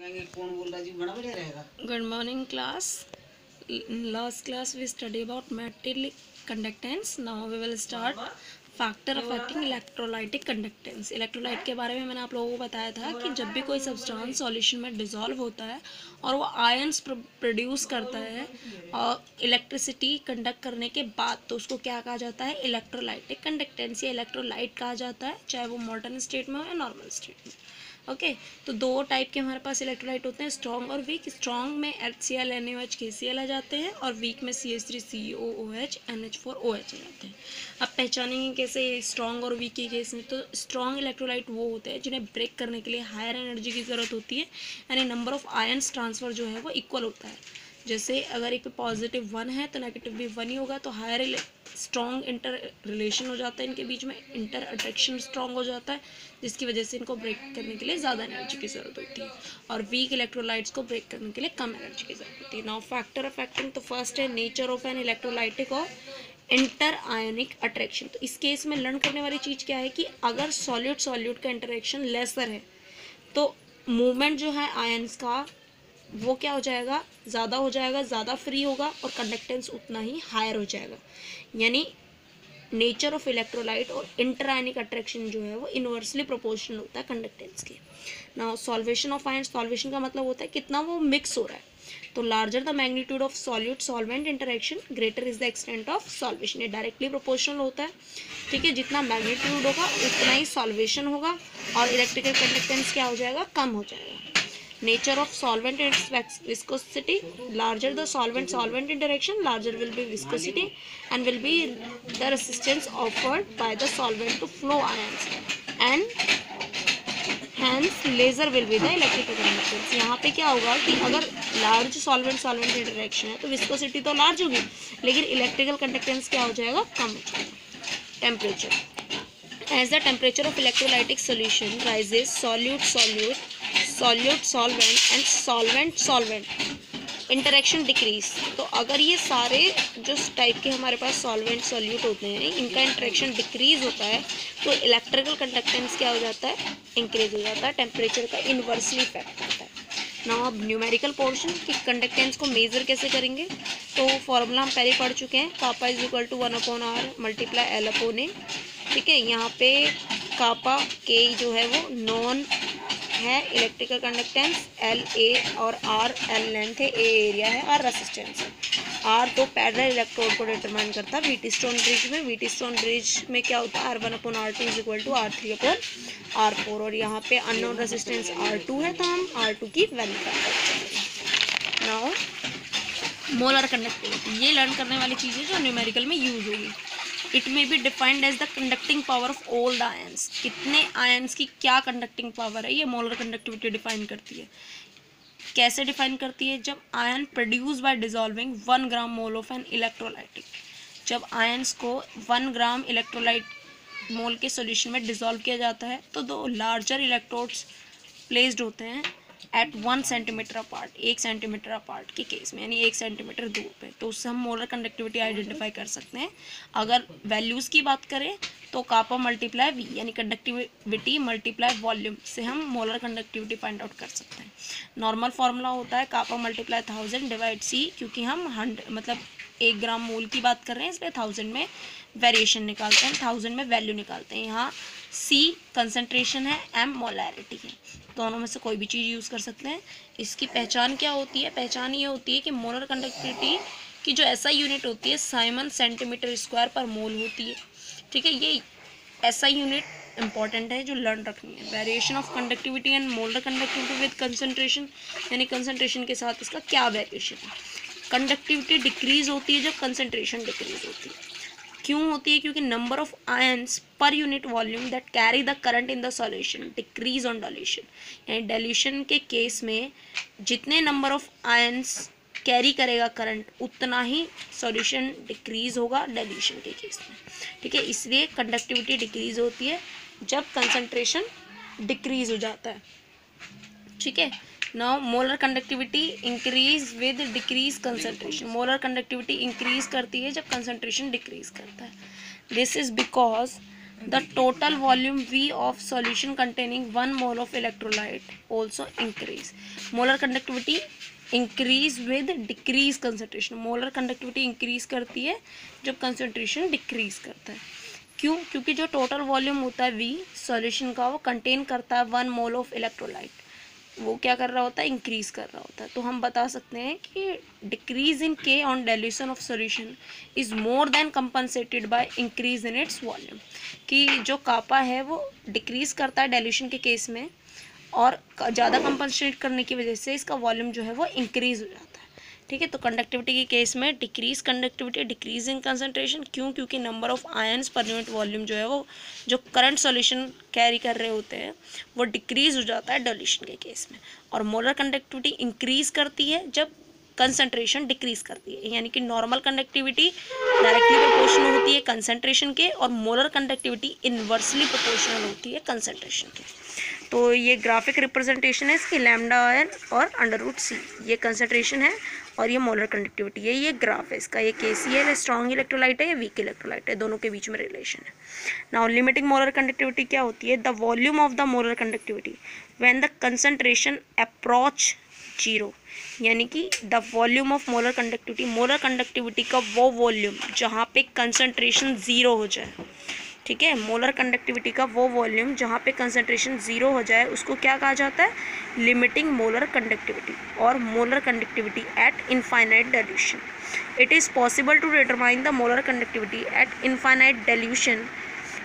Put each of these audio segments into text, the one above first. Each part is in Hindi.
कौन बोल रहा जी? बड़ा बढ़िया रहेगा। Good morning, class. Last class we study about metallic conductance. Now we will start factor affecting electrolytic conductance. Electrolyte के बारे में मैंने आप लोगों को बताया था कि जब भी कोई सब्सटेंस सॉल्यूशन में डिसॉल्व होता है और वो आयंस प्रोड्यूस करता है और इलेक्ट्रिसिटी कंडक्ट करने के बाद, तो उसको क्या कहा जाता है? इलेक्ट्रोलाइटिक कंडक्टेंस या इलेक्ट्रोलाइट कहा जाता है, चाहे वो मॉडर्न स्टेट में हो या नॉर्मल स्टेट में। ओके तो दो टाइप के हमारे पास इलेक्ट्रोलाइट होते हैं, स्ट्रॉन्ग और वीक। स्ट्रॉन्ग में HCl NaOH KCl आ जाते हैं और वीक में CH3COOH NH4OH आ जाते हैं। अब पहचानेंगे कैसे स्ट्रॉन्ग और वीक के केस में? तो स्ट्रॉन्ग इलेक्ट्रोलाइट वो होते हैं जिन्हें ब्रेक करने के लिए हायर एनर्जी की ज़रूरत होती है, यानी नंबर ऑफ आयंस ट्रांसफ़र जो है वो इक्वल होता है। जैसे अगर एक पे पॉजिटिव 1 है तो नेगेटिव भी 1 ही होगा, तो हायर स्ट्रॉन्ग इंटर रिलेशन हो जाता है इनके बीच में, इंटर अट्रैक्शन स्ट्रॉन्ग हो जाता है, जिसकी वजह से इनको ब्रेक करने के लिए ज़्यादा एनर्जी की ज़रूरत होती है, और वीक इलेक्ट्रोलाइट्स को ब्रेक करने के लिए कम एनर्जी की ज़रूरत होती है। नाउ फैक्टर अफेक्टिंग, तो फर्स्ट है नेचर ऑफ एन इलेक्ट्रोलाइटिक और इंटर आयोनिक अट्रैक्शन। तो इस केस में लर्न करने वाली चीज़ क्या है कि अगर सॉल्यूट सॉल्यूट का इंटरेक्शन लेसर है तो मूवमेंट जो है आयंस का वो क्या हो जाएगा? ज़्यादा हो जाएगा, ज़्यादा फ्री होगा और कंडक्टेंस उतना ही हायर हो जाएगा। यानी नेचर ऑफ इलेक्ट्रोलाइट और इंटरआयनिक अट्रैक्शन जो है वो इनवर्सली प्रोपोर्शनल होता है कंडक्टेंस के। Now solvation of ions, solvation का मतलब होता है कितना वो मिक्स हो रहा है। तो larger the magnitude of solute solvent interaction greater is the extent of solvation. ये डायरेक्टली प्रोपोर्शनल होता है, ठीक है। जितना मैग्नीट्यूड होगा उतना ही सॉल्वेशन होगा और इलेक्ट्रिकल कंडक्टेंस क्या हो जाएगा? कम हो जाएगा। Nature of solvent and its viscosity, larger the solvent solvent interaction, larger will be viscosity and will be the resistance offered by the solvent to flow ions, and hence laser will be the electrical conductance। यहाँ पे क्या होगा कि अगर लार्ज सॉल्वेंट सॉल्वेंट इंटरेक्शन है तो विस्कोसिटी तो लार्ज होगी, लेकिन इलेक्ट्रिकल कंडक्टेंस क्या हो जाएगा? कम हो जाएगा। Temperature, as the temperature of electrolytic solution rises, solute solvent and solvent interaction decrease। तो अगर ये सारे जो टाइप के हमारे पास सॉल्वेंट सॉल्यूट होते हैं इनका इंटरेक्शन डिक्रीज होता है तो इलेक्ट्रिकल कंडक्टेंस क्या हो जाता है? इंक्रीज हो जाता है। टेम्परेचर का इन्वर्सली इफेक्ट होता है। नाउ अब न्यूमेरिकल पोर्शन कि कंडक्टेंस को मेजर कैसे करेंगे, तो फॉर्मूला हम पहले पढ़ चुके हैं, kappa is equal to 1/r multiply L upon A, ठीक है। यहाँ पे कापा के जो है वो नॉन है इलेक्ट्रिकल कंडक्टेंस, एल ए और आर एल लेंथ है, ए एरिया है, आर रेसिस्टेंस है। आर तो पैरेलल इलेक्ट्रोड को डिटरमाइन करता है। व्हीटस्टोन ब्रिज में क्या होता है? R1/R2 is equal to R3/R4, और यहाँ पे अननोन रेसिस्टेंस R2 है तो हम R2 की वैल्यू करेंगे। नाउ मोलर कंडक्टिविटी, ये लर्न करने वाली चीज़ है जो न्यूमेरिकल में यूज होगी। It may be defined as the conducting power of all the ions. कितने आयंस की क्या कंडक्टिंग पावर है, ये मोलर कंडक्टिविटी डिफाइन करती है। कैसे डिफाइन करती है? जब ion produce by dissolving 1 gram mole of an electrolytic, जब आयंस को 1 ग्राम इलेक्ट्रोलाइट मोल के सॉल्यूशन में डिसॉल्व किया जाता है तो दो लार्जर इलेक्ट्रोड्स प्लेस्ड होते हैं at 1 centimetre apart, 1 centimetre apart के केस में, यानी 1 सेंटीमीटर दूर पे, तो उससे हम मोलर कंडक्टिविटी आइडेंटिफाई कर सकते हैं। अगर वैल्यूज़ की बात करें तो कापा मल्टीप्लाई वी, यानी कंडक्टिविटी मल्टीप्लाई वॉल्यूम से हम मोलर कंडक्टिविटी फाइंड आउट कर सकते हैं। नॉर्मल फार्मूला होता है कापा मल्टीप्लाई 1000 डिवाइड सी, क्योंकि हम 1 ग्राम मोल की बात कर रहे हैं इसलिए 1000 में वेरिएशन निकालते हैं, 1000 में वैल्यू निकालते हैं। यहाँ सी कंसनट्रेशन है, एम मोलैरिटी है, दोनों में से कोई भी चीज़ यूज़ कर सकते हैं। इसकी पहचान क्या होती है? पहचान ये होती है कि मोलर कंडक्टिविटी की जो ऐसा यूनिट होती है साइमन सेंटीमीटर स्क्वायर पर मोल होती है, ठीक है। ये ऐसा यूनिट इंपॉर्टेंट है जो लर्न रखनी है। Variation of conductivity and molar conductivity with concentration, यानी कंसनट्रेशन के साथ इसका क्या वेरिएशन है। कंडक्टिविटी डिक्रीज होती है जब कंसनट्रेशन डिक्रीज होती है। क्यों होती है? क्योंकि number of ions per unit volume that carry the current in the solution decrease on dilution, यानी डाइल्यूशन के केस में जितने नंबर ऑफ आयंस कैरी करेगा करंट उतना ही सॉल्यूशन डिक्रीज होगा डाइल्यूशन के केस में, ठीक है। इसलिए कंडक्टिविटी डिक्रीज होती है जब कंसंट्रेशन डिक्रीज हो जाता है, ठीक है। Now molar conductivity increase with decrease concentration, molar conductivity increase करती है जब कंसंट्रेशन डिक्रीज करता है। This is because the total volume V of solution containing 1 mole of electrolyte also increase. Molar conductivity increase with decrease concentration. Molar conductivity increase करती है जब कंसंट्रेशन डिक्रीज करता है। क्यों? क्योंकि जो टोटल वॉल्यूम होता है V सॉल्यूशन का, वो कंटेन करता है 1 मोल ऑफ इलेक्ट्रोलाइट। वो क्या कर रहा होता है? इंक्रीज कर रहा होता है। तो हम बता सकते हैं कि decrease in K on dilution of solution is more than compensated by increase in its volume. कि जो कापा है वो डिक्रीज करता है डाइल्यूशन के केस में, और ज़्यादा कंपनसेट करने की वजह से इसका वॉल्यूम जो है वो इंक्रीज हो जाता है। ठीक है, तो कंडक्टिविटी के केस में decrease conductivity, decrease in concentration. क्यों? क्योंकि number of ions per unit volume जो है वो जो करंट सॉल्यूशन कैरी कर रहे होते हैं वो डिक्रीज हो जाता है डाइल्यूशन के केस में। और मोलर कंडक्टिविटी इंक्रीज करती है जब कंसंट्रेशन डिक्रीज करती है, यानी कि नॉर्मल कंडक्टिविटी डायरेक्टली प्रोपोर्शनल होती है कंसंट्रेशन के, और मोलर कंडक्टिविटी इन्वर्सली प्रोपोर्शनल होती है कंसंट्रेशन के। तो ये ग्राफिक रिप्रेजेंटेशन है इसकी, लैम्डा n और √c, ये कंसंट्रेशन है और ये मोलर कंडक्टिविटी है। ये ग्राफ है इसका, ये KCl स्ट्रॉन्ग इलेक्ट्रोलाइट है, ये वीक इलेक्ट्रोलाइट है, दोनों के बीच में रिलेशन है। नाउ लिमिटिंग मोलर कंडक्टिविटी क्या होती है? The volume of the molar conductivity when the concentration approach 0, यानी कि the volume of molar conductivity का वो वॉल्यूम जहाँ पे कंसंट्रेशन 0 हो जाए। ठीक है, मोलर कंडक्टिविटी का वो वॉल्यूम जहाँ पे कंसंट्रेशन 0 हो जाए उसको क्या कहा जाता है? लिमिटिंग मोलर कंडक्टिविटी और molar conductivity at infinite dilution. It is possible to determine the molar conductivity at infinite dilution.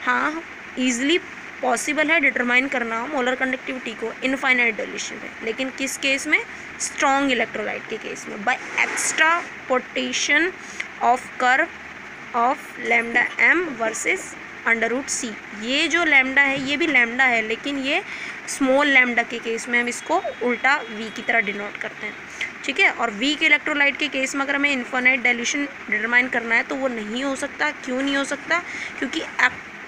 हाँ, ईजिली पॉसिबल है डिटरमाइन करना मोलर कंडक्टिविटी को इनफाइनाइट डाइल्यूशन में, लेकिन किस केस में? स्ट्रॉन्ग इलेक्ट्रोलाइट के केस में, by extrapolation of curve of lambda m versus √c। ये जो लैम्डा है ये भी लैम्डा है, लेकिन ये स्मॉल लैम्डा के केस में हम इसको उल्टा v की तरह डिनोट करते हैं। ठीक है, और वीक इलेक्ट्रोलाइट के केस में अगर हमें इनफाइनाइट डाइल्यूशन डिटरमाइन करना है तो वो नहीं हो सकता। क्यों नहीं हो सकता? क्योंकि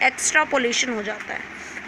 एक्स्ट्रापोलेशन हो जाता है,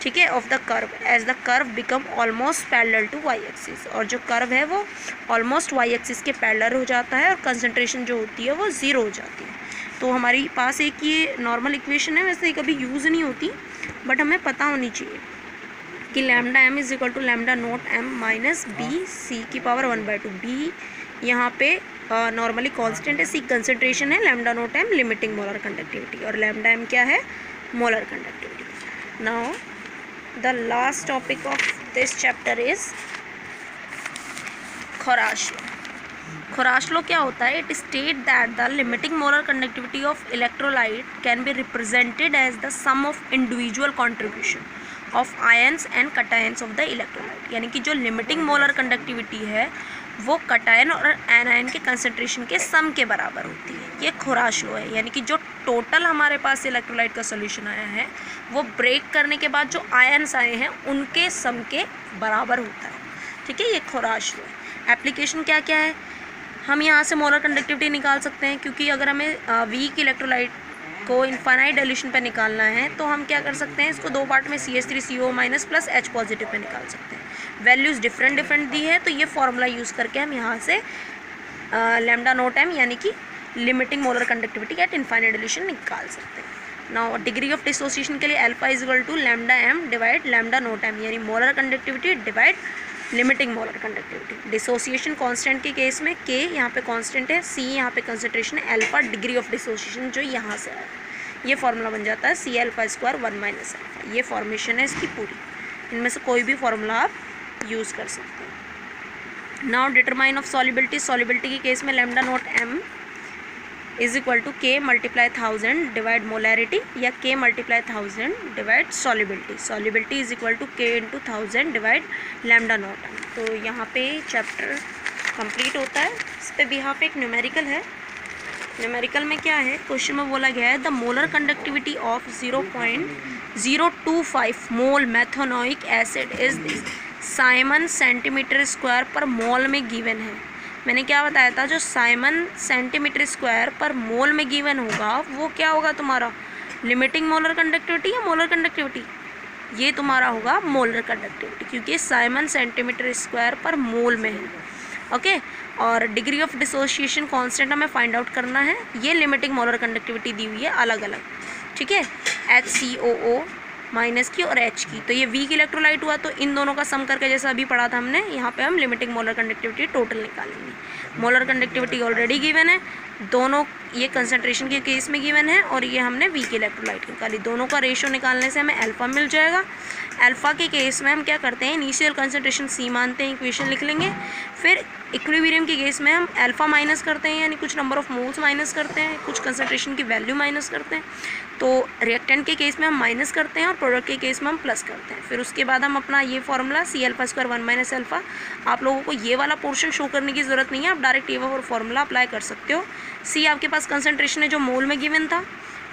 ठीक है, of the curve, as the curve become almost parallel to Y axis. और जो कर्व है वो ऑलमोस्ट वाई एक्सिस के पैरेलल हो जाता है और कंसंट्रेशन जो होती है वो 0 हो जाती है। तो हमारी पास एक ये नॉर्मल इक्वेशन है, वैसे कभी यूज़ नहीं होती बट हमें पता होनी चाहिए कि lambda m is equal to lambda naught m minus B C की पावर 1/2। बी यहाँ पे नॉर्मली कांस्टेंट है, सी कंसंट्रेशन है, lambda naught m limiting molar conductivity, और लैम्डा m क्या है? Molar conductivity. Now the last topic of this chapter is Khorrache law। Khorrache law क्या होता है? It state that the limiting molar conductivity of electrolyte can be represented as the some of individual contribution of ions and cations of the electrolyte. यानी कि जो लिमिटिंग मोलर कंडक्टिविटी है वो कटायन और एनायन के कंसंट्रेशन के सम के बराबर होती है। ये Khorrache law है, यानी कि जो टोटल हमारे पास इलेक्ट्रोलाइट का सोल्यूशन आया है वो ब्रेक करने के बाद जो आयन्स आए हैं उनके सम के बराबर होता है। ठीक है, ये Khorrache law है। एप्लीकेशन क्या क्या है? हम यहाँ से मोलर कंडक्टिविटी निकाल सकते हैं, क्योंकि अगर हमें वीक इलेक्ट्रोलाइट को इनफाइनाइट डाइल्यूशन पे निकालना है तो हम क्या कर सकते हैं? इसको 2 पार्ट में CH3CO- plus H positive pay निकाल सकते हैं। वैल्यूज़ डिफरेंट दी है, तो ये फॉर्मूला यूज़ करके हम यहाँ से लैम्डा नोट m यानी कि limiting molar conductivity at infinite dilution निकाल सकते हैं। नाउ डिग्री ऑफ डिसोसिएशन के लिए alpha is equal to lambda m divide lambda naught m, यानी molar conductivity divide limiting molar conductivity. Dissociation constant के केस में K यहाँ पे कांस्टेंट है, C यहाँ पे कंसंट्रेशन है, अल्फा डिग्री ऑफ डिसोसिएशन जो यहाँ से है, ये फार्मूला बन जाता है C∝² 1 - अल्फा। ये फॉर्मेशन है इसकी पूरी, इनमें से कोई भी फार्मूला आप यूज़ कर सकते हैं। Now determine of solubility. Solubility के केस में lambda naught m is equal to K × 1000 divide molarity, या K × 1000 divide solubility. Solubility is equal to K × 1000 divide lambda naught m। तो यहाँ पे चैप्टर कंप्लीट होता है। इस पे बिहाफ एक न्यूमेरिकल है। न्यूमेरिकल में क्या है? क्वेश्चन में बोला गया है the molar conductivity of 0.025 mole methanoic acid is this siemens centimetre per mole में गिवन है। मैंने क्या बताया था? जो साइमन सेंटीमीटर² पर मोल में गिवन होगा वो क्या होगा तुम्हारा? लिमिटिंग मोलर कंडक्टिविटी या मोलर कंडक्टिविटी? ये तुम्हारा होगा मोलर कंडक्टिविटी, क्योंकि साइमन सेंटीमीटर² पर मोल में है। ओके, और डिग्री ऑफ डिसोसिएशन कांस्टेंट हमें फाइंड आउट करना है। ये लिमिटिंग मोलर कंडक्टिविटी दी हुई है अलग अलग, ठीक है, HCOO माइनस की और H की, तो ये वीक इलेक्ट्रोलाइट हुआ। तो इन दोनों का सम करके जैसा अभी पढ़ा था हमने, यहाँ पे हम लिमिटिंग मोलर कंडक्टिविटी टोटल निकालेंगे। मोलर कंडक्टिविटी ऑलरेडी गिवन है, दोनों ये कंसंट्रेशन के केस में गिवन है और ये हमने वीक इलेक्ट्रोलाइट निकाली। दोनों का रेशियो निकालने से हमें अल्फा मिल जाएगा। अल्फा के केस में हम क्या करते हैं, इनिशियल कंसंट्रेशन C मानते हैं, इक्वेशन लिख लेंगे। फिर इक्विलिब्रियम के केस में हम अल्फा माइनस करते हैं, यानी कुछ नंबर ऑफ मोल्स माइनस करते हैं, कुछ कंसंट्रेशन की वैल्यू माइनस करते हैं। तो रिएक्टेंट के केस में हम माइनस करते हैं और प्रोडक्ट के केस में हम प्लस करते हैं। फिर उसके बाद हम अपना ये फॉर्मूला C∝² 1 माइनस अल्फा, आप लोगों को ये वाला पोर्शन शो करने की ज़रूरत नहीं है, आप डायरेक्ट ये वाला फॉर्मूला अप्लाई कर सकते हो। C आपके पास कंसंट्रेशन है जो मोल में गिवन था,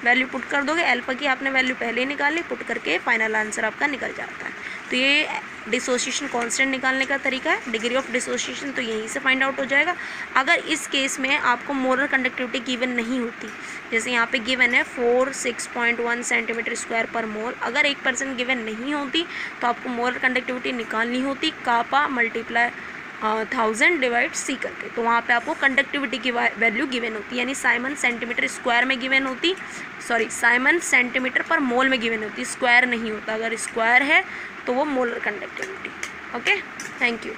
वैल्यू पुट कर दोगे, अल्फा की आपने वैल्यू पहले ही निकाली, पुट करके फाइनल आंसर आपका निकल जाता है। तो ये डिसोसिएशन कांस्टेंट निकालने का तरीका है। डिग्री ऑफ डिसोसिएशन तो यहीं से फाइंड आउट हो जाएगा। अगर इस केस में आपको मोलर कंडक्टिविटी गिवन नहीं होती, जैसे यहाँ पे गिवन है 46.1 सेंटीमीटर स्क्वायर पर मोल, अगर 1% गिवन नहीं होती तो आपको मोलर कंडक्टिविटी निकालनी होती कापा मल्टीप्लाई 1000 डिवाइड C करके। तो वहाँ पे आपको कंडक्टिविटी की वैल्यू गिवन होती, यानी साइमन सेंटीमीटर स्क्वायर में गिवन होती, सॉरी साइमन सेंटीमीटर पर मोल में गिवन होती, स्क्वायर नहीं होता। अगर स्क्वायर है तो वो molar conductivity. Okay, thank you.